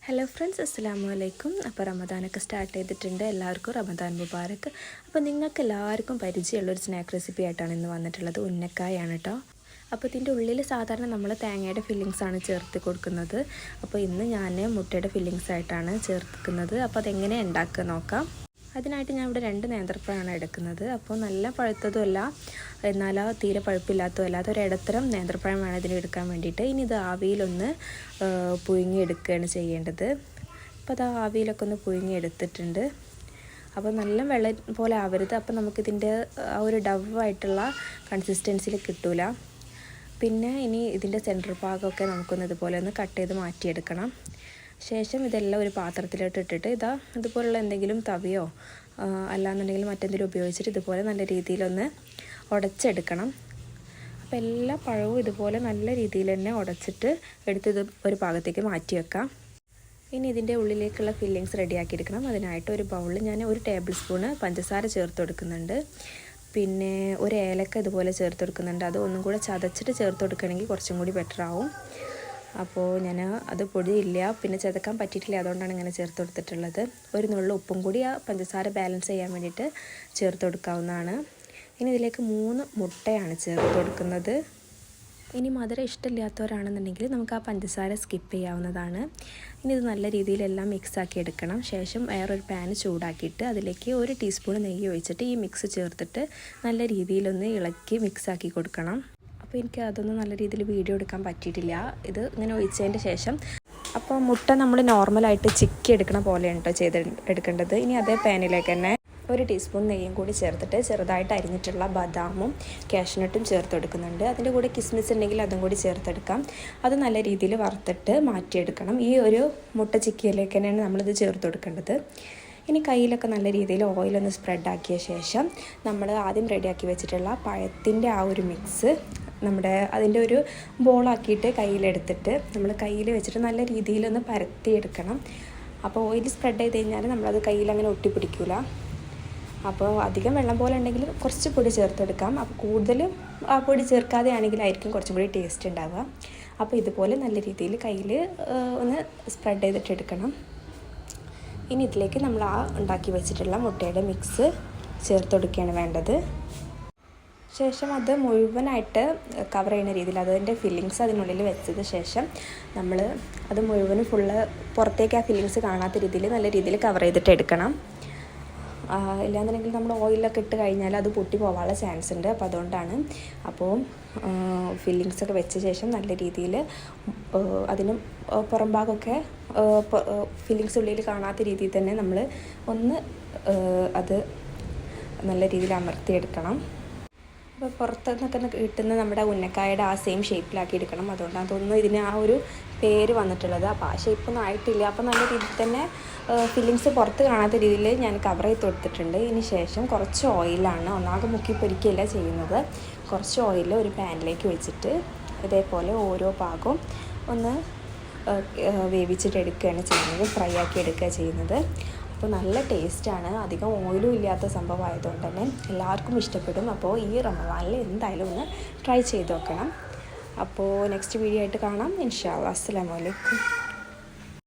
Hello friends, അസ്സലാമു അലൈക്കും. അപ്പോൾ റമദാനൊക്കെ സ്റ്റാർട്ട് ചെയ്തിട്ടുണ്ട്. എല്ലാവർക്കും റമദാൻ മുബാറക്ക്. അപ്പോൾ നിങ്ങൾക്ക് എല്ലാവർക്കും പരിചയമുള്ളൊരു സ്നാക്ക് റെസിപ്പി ആയിട്ടാണ് ഇന്ന് വന്നിട്ടുള്ളത്. ഉന്നക്കായാണ് കേട്ടോ. അപ്പോൾ ഇതിൻ്റെ ഉള്ളിൽ സാധാരണ നമ്മൾ തേങ്ങയുടെ ഫില്ലിങ്സാണ് ചേർത്ത് കൊടുക്കുന്നത്. അപ്പോൾ ഇന്ന് ഞാൻ മുട്ടയുടെ ഫില്ലിങ്സ് ആയിട്ടാണ് ചേർക്കുന്നത്. അപ്പോൾ അതെങ്ങനെ ഉണ്ടാക്കുക നോക്കാം. അതിനായിട്ട് ഞാൻ ഇവിടെ 2 നേന്ത്രപ്പഴമാണ് എടുക്കുന്നത്. അപ്പോൾ നല്ല പഴുത്തതുമല്ല, എന്നാലോ തീരെ പഴുപ്പില്ലാത്തതും അല്ലാതെ ഒരു ഇടത്തരം നേന്ത്രപ്പഴം വേണം ഇതിന് എടുക്കാൻ വേണ്ടിയിട്ട്. ഇനി ഇത് ആവിയിലൊന്ന് പുഴുങ്ങിയെടുക്കുകയാണ് ചെയ്യേണ്ടത്. അപ്പോൾ അത് ആവിയിലൊക്കെ ഒന്ന് പുഴുങ്ങിയെടുത്തിട്ടുണ്ട്. അപ്പോൾ നല്ല വെള്ളം പോലെ ആവരുത്. അപ്പോൾ നമുക്കിതിൻ്റെ ആ ഒരു ഡവായിട്ടുള്ള കൺസിസ്റ്റൻസിയിൽ കിട്ടില്ല. പിന്നെ ഇനി ഇതിൻ്റെ സെൻറ്റർ ഭാഗമൊക്കെ നമുക്കൊന്ന് ഇതുപോലെ ഒന്ന് കട്ട് ചെയ്ത് മാറ്റിയെടുക്കണം. ശേഷം ഇതെല്ലാം ഒരു പാത്രത്തിലോട്ട് ഇട്ടിട്ട് ഇതുപോലുള്ള എന്തെങ്കിലും തവിയോ അല്ലാന്നുണ്ടെങ്കിൽ മറ്റെന്തെങ്കിലും ഉപയോഗിച്ചിട്ട് ഇതുപോലെ നല്ല രീതിയിലൊന്ന് ഉടച്ചെടുക്കണം. അപ്പോൾ എല്ലാ പഴവും ഇതുപോലെ നല്ല രീതിയിൽ തന്നെ ഉടച്ചിട്ട് എടുത്ത് ഒരു ഭാഗത്തേക്ക് മാറ്റി വെക്കാം. ഇനി ഇതിൻ്റെ ഉള്ളിലേക്കുള്ള ഫില്ലിങ്സ് റെഡിയാക്കിയെടുക്കണം. അതിനായിട്ട് ഒരു ബൗളിൽ ഞാൻ 1 ടേബിൾ സ്പൂണ് പഞ്ചസാര ചേർത്ത് കൊടുക്കുന്നുണ്ട്. പിന്നെ ഒരു ഏലക്ക ഇതുപോലെ ചേർത്ത് കൊടുക്കുന്നുണ്ട്. അത് ഒന്നും കൂടെ ചതച്ചിട്ട് ചേർത്ത് കൊടുക്കുകയാണെങ്കിൽ കുറച്ചും കൂടി ബെറ്റർ ആവും. അപ്പോൾ ഞാൻ അത് പൊടിയില്ല, പിന്നെ ചതക്കാൻ പറ്റിയിട്ടില്ല, അതുകൊണ്ടാണ് ഇങ്ങനെ ചേർത്ത് കൊടുത്തിട്ടുള്ളത്. ഒരു നുള്ളു ഉപ്പും കൂടി ആ പഞ്ചസാര ബാലൻസ് ചെയ്യാൻ വേണ്ടിയിട്ട് ചേർത്ത് കൊടുക്കാവുന്നതാണ്. ഇനി ഇതിലേക്ക് 3 മുട്ടയാണ് ചേർത്ത് കൊടുക്കുന്നത്. ഇനി മധുരം ഇഷ്ടമില്ലാത്തവരാണെന്നുണ്ടെങ്കിൽ നമുക്ക് ആ പഞ്ചസാര സ്കിപ്പ് ചെയ്യാവുന്നതാണ്. ഇനി ഇത് നല്ല രീതിയിലെല്ലാം മിക്സാക്കി എടുക്കണം. ശേഷം വേറൊരു പാൻ ചൂടാക്കിയിട്ട് അതിലേക്ക് 1 ടീസ്പൂൺ നെയ്യ് ഒഴിച്ചിട്ട് ഈ മിക്സ് ചേർത്തിട്ട് നല്ല രീതിയിലൊന്ന് ഇളക്കി മിക്സാക്കി കൊടുക്കണം. അപ്പോൾ എനിക്ക് അതൊന്നും നല്ല രീതിയിൽ വീഡിയോ എടുക്കാൻ പറ്റിയിട്ടില്ല. ഇത് ഇങ്ങനെ ഒഴിച്ചതിൻ്റെ ശേഷം അപ്പോൾ മുട്ട നമ്മൾ നോർമലായിട്ട് ചിക്കി എടുക്കണ പോലെയാണ് കേട്ടോ എടുക്കേണ്ടത്. ഇനി അതേ പാനിലേക്ക് തന്നെ 1 ടീസ്പൂൺ നെയ്യും കൂടി ചേർത്തിട്ട് ചെറുതായിട്ട് അരിഞ്ഞിട്ടുള്ള ബദാമും കാഷ്നട്ടും ചേർത്ത് കൊടുക്കുന്നുണ്ട്. അതിൻ്റെ കൂടെ കിസ്മിസ് ഉണ്ടെങ്കിൽ അതും കൂടി ചേർത്തെടുക്കാം. അത് നല്ല രീതിയിൽ വറുത്തിട്ട് മാറ്റിയെടുക്കണം. ഈ ഒരു മുട്ട ചിക്കിയിലേക്ക് തന്നെയാണ് നമ്മളിത് ചേർത്ത് കൊടുക്കേണ്ടത്. ഇനി കയ്യിലൊക്കെ നല്ല രീതിയിൽ ഓയിലൊന്ന് സ്പ്രെഡാക്കിയ ശേഷം നമ്മൾ ആദ്യം റെഡിയാക്കി വെച്ചിട്ടുള്ള പഴത്തിൻ്റെ ആ ഒരു മിക്സ് അതിൻ്റെ ഒരു ബോളാക്കിയിട്ട് കയ്യിലെടുത്തിട്ട് നമ്മൾ കയ്യിൽ വെച്ചിട്ട് നല്ല രീതിയിലൊന്ന് പരത്തിയെടുക്കണം. അപ്പോൾ ഓയിൽ സ്പ്രെഡ് ചെയ്ത് കഴിഞ്ഞാൽ നമ്മളത് കയ്യിലങ്ങനെ ഒട്ടിപ്പിടിക്കില്ല. അപ്പോൾ അധികം വെള്ളം പോലെ ഉണ്ടെങ്കിൽ കുറച്ച് പൊടി ചേർത്തെടുക്കാം. അപ്പോൾ കൂടുതലും ആ പൊടി ചേർക്കാതെ ആണെങ്കിലായിരിക്കും കുറച്ചും കൂടി ടേസ്റ്റ് ഉണ്ടാവുക. അപ്പോൾ ഇതുപോലെ നല്ല രീതിയിൽ കയ്യിൽ ഒന്ന് സ്പ്രെഡ് ചെയ്തിട്ട് എടുക്കണം. ഇനി ഇതിലേക്ക് നമ്മൾ ഉണ്ടാക്കി വെച്ചിട്ടുള്ള മുട്ടയുടെ മിക്സ് ചേർത്ത് കൊടുക്കുകയാണ് വേണ്ടത്. ശേഷം അത് മുഴുവനായിട്ട് കവർ ചെയ്യുന്ന രീതിയിൽ അതിൻ്റെ ഫില്ലിങ്സ് അതിനുള്ളിൽ വെച്ചത് ശേഷം നമ്മൾ അത് മുഴുവനും പുറത്തേക്ക് ആ ഫില്ലിങ്സ് കാണാത്ത രീതിയിൽ നല്ല രീതിയിൽ കവർ ചെയ്തിട്ട് എടുക്കണം. ഇല്ലാന്നുണ്ടെങ്കിൽ നമ്മൾ ഓയിലൊക്കെ ഇട്ട് കഴിഞ്ഞാൽ അത് പൊട്ടി പോകാനുള്ള ചാൻസ് ഉണ്ട്. അപ്പോൾ അതുകൊണ്ടാണ്. അപ്പോൾ ഫില്ലിങ്സൊക്കെ വെച്ച ശേഷം നല്ല രീതിയിൽ അതിന് പുറം ഭാഗമൊക്കെ ഫില്ലിങ്സ് ഉള്ളിൽ കാണാത്ത രീതിയിൽ തന്നെ നമ്മൾ ഒന്ന് അത് നല്ല രീതിയിൽ അമർത്തിയെടുക്കണം. അപ്പോൾ പുറത്തു നിന്നൊക്കെ കിട്ടുന്ന നമ്മുടെ ഉന്നക്കായുടെ ആ സെയിം ഷേപ്പിലാക്കി എടുക്കണം. അതുകൊണ്ടാണ് അതൊന്നും ഇതിന് ആ ഒരു പേര് വന്നിട്ടുള്ളത്. അപ്പോൾ ആ ഷേപ്പൊന്നും ആയിട്ടില്ല. അപ്പോൾ നല്ല രീതിയിൽ തന്നെ ഫില്ലിങ്സ് പുറത്ത് കാണാത്ത രീതിയിൽ ഞാൻ കവർ ചെയ്ത് കൊടുത്തിട്ടുണ്ട്. ഇനി ശേഷം കുറച്ച് ഓയിലാണ്, ഒന്നാകെ മുക്കി പൊരിക്കുകയല്ല ചെയ്യുന്നത്. കുറച്ച് ഓയിൽ ഒരു പാനിലേക്ക് വെച്ചിട്ട് ഇതേപോലെ ഓരോ ഭാഗവും ഒന്ന് വേവിച്ചിട്ട് എടുക്കുകയാണ് ചെയ്യുന്നത്, ഫ്രൈ ആക്കി എടുക്കുക ചെയ്യുന്നത്. അപ്പോൾ നല്ല ടേസ്റ്റാണ്. അധികം ഓയിലും ഇല്ലാത്ത സംഭവമായതുകൊണ്ട് തന്നെ എല്ലാവർക്കും ഇഷ്ടപ്പെടും. അപ്പോൾ ഈ റമദാനിൽ എന്തായാലും ഒന്ന് ട്രൈ ചെയ്ത് നോക്കണം. അപ്പോൾ നെക്സ്റ്റ് വീഡിയോ ആയിട്ട് കാണാം ഇൻഷാ അല്ലാഹ്. അസ്സലാമു അലൈക്കും.